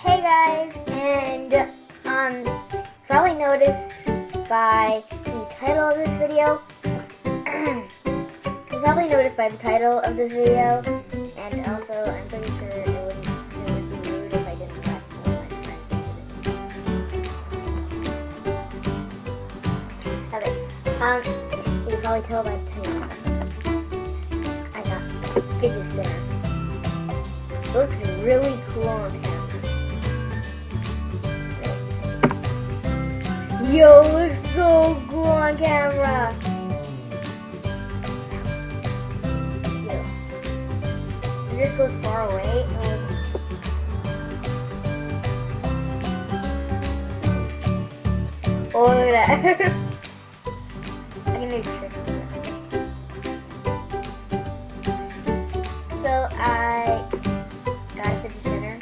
Hey guys, and probably noticed by the title of this video, and also I'm pretty sure it would be rude if I didn't let all my friends into this. Okay, you can probably tell by the title. I got a fidget spinner. It looks really cool on camera. Yo, looks so cool on camera. Yo. It just goes far away. Oh, look at that. I can make a trick on that. So I got a fidget spinner.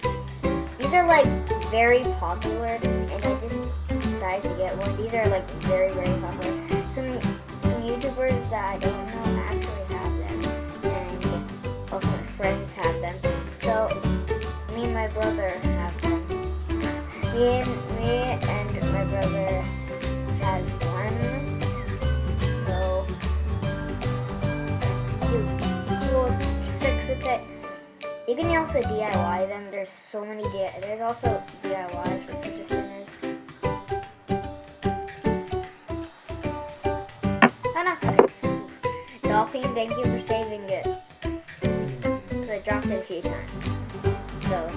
These are like very popular, and I just decided to get one. These are like very, very popular. Some YouTubers that I don't know actually have them, and also my friends have them. So me and my brother have them. Me and my brother has one. So do cool tricks with it. You can also DIY them. There's so many there's also DIYs for fidget spinners. Dolphin, thank you for saving it. Because I dropped it a few times. So,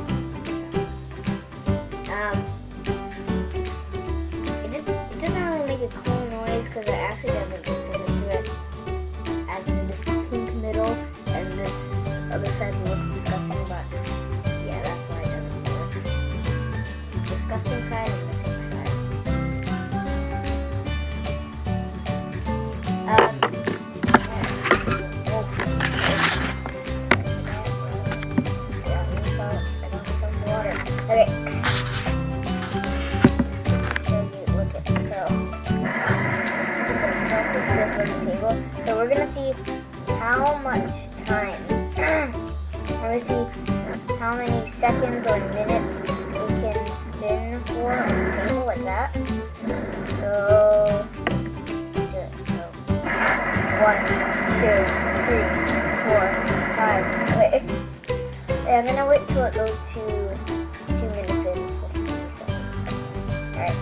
it doesn't really make a cool noise because it actually doesn't get to it as in this pink middle and this other side looks disgusting, but yeah, that's why it doesn't work. Disgusting side and the pink side. Okay. So we're gonna see how much time. We're gonna see how many seconds or minutes it can spin for on the table like that. So 1, 2, 3, 4, 5. Wait, I'm gonna wait till it goes to 2 minutes and 50 seconds. Alright.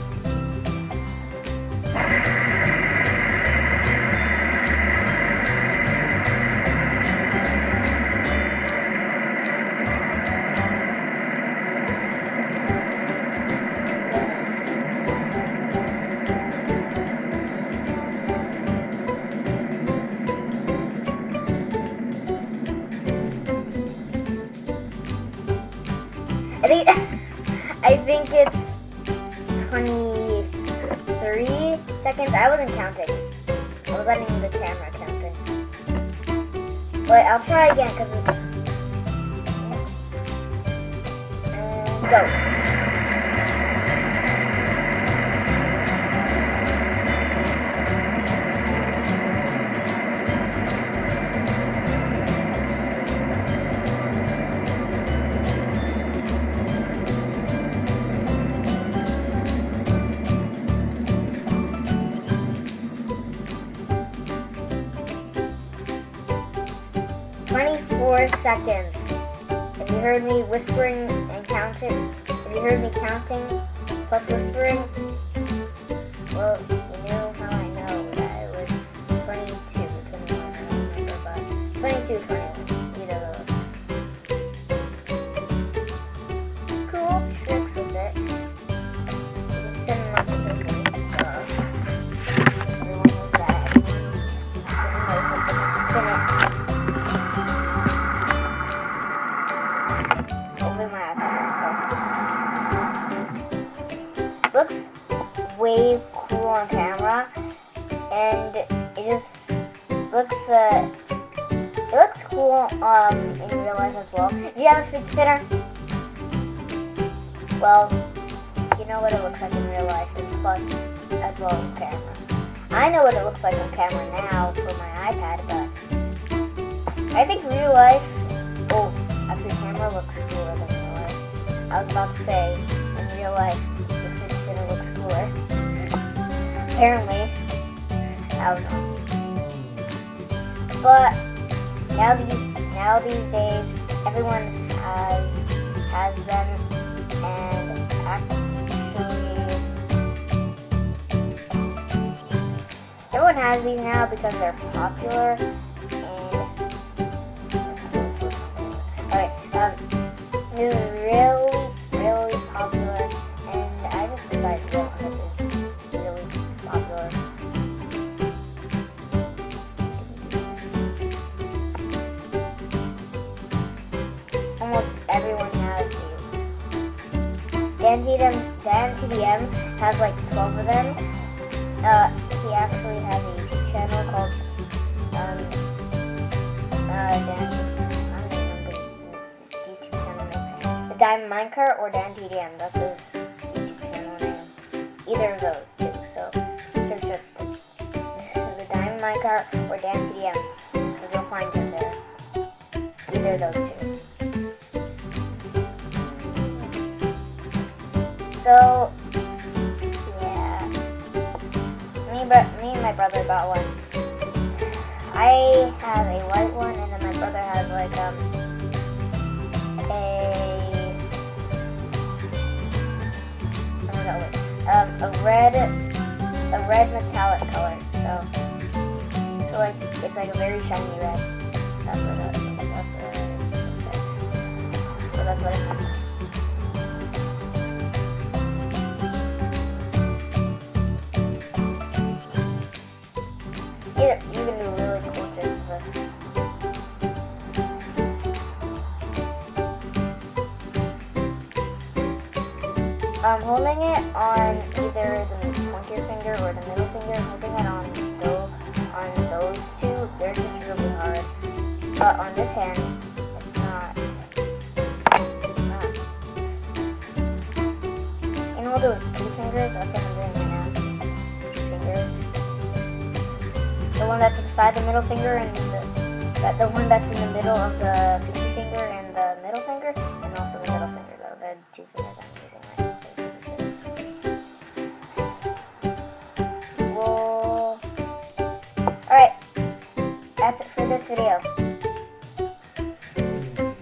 I think it's 23 seconds. I wasn't counting. I was letting the camera counting. But I'll try again because it's... And go. Seconds. If you heard me whispering and counting, if you heard me counting plus whispering, well, you know how I know that it was 22, 21, I don't remember, but 22, 21, either of those. Cool tricks with it. You can spin them up quickly, so everyone knows that. Everyone knows that they can spin it. Looks way cool on camera, and it just looks it looks cool in real life as well. Do you have a fidget spinner? Well, you know what it looks like in real life, and plus as well on camera. I know what it looks like on camera now for my iPad, but I think real life. Oh, actually, camera looks cooler than real life. I was about to say, in real life, the fidget spinner looks cooler. Apparently, I don't know. But now these days, everyone has them, and actually, everyone has these now because they're popular. This is really popular, and I just decided to go on this. It's really popular. Almost everyone has these. Dan TDM has like 12 of them. He actually has a YouTube channel called Dan Minecart or Dan TDM. That's his YouTube channel name. Either of those two. So search up the Diamond Minecart or Dan TDM because you'll find it there. Either of those two. So yeah, me and my brother got one. I have a white one, and then my brother has like a red metallic color. So like it's like a very shiny red. That's what it is. So that's what it means. You can do really cool tricks with this. Holding it on either the pointer finger or the middle finger, holding it on those two, they're just really hard. But on this hand, it's not. You can hold it with 2 fingers. That's what I'm doing right now. 2 fingers. The one that's beside the middle finger and the one that's in the middle of the pinky finger and the middle finger, and also the middle finger. Those are the 2 fingers I'm using right now. Alright, that's it for this video.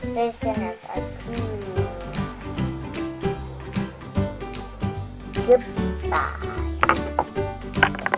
Fidget spinners are cool. Goodbye.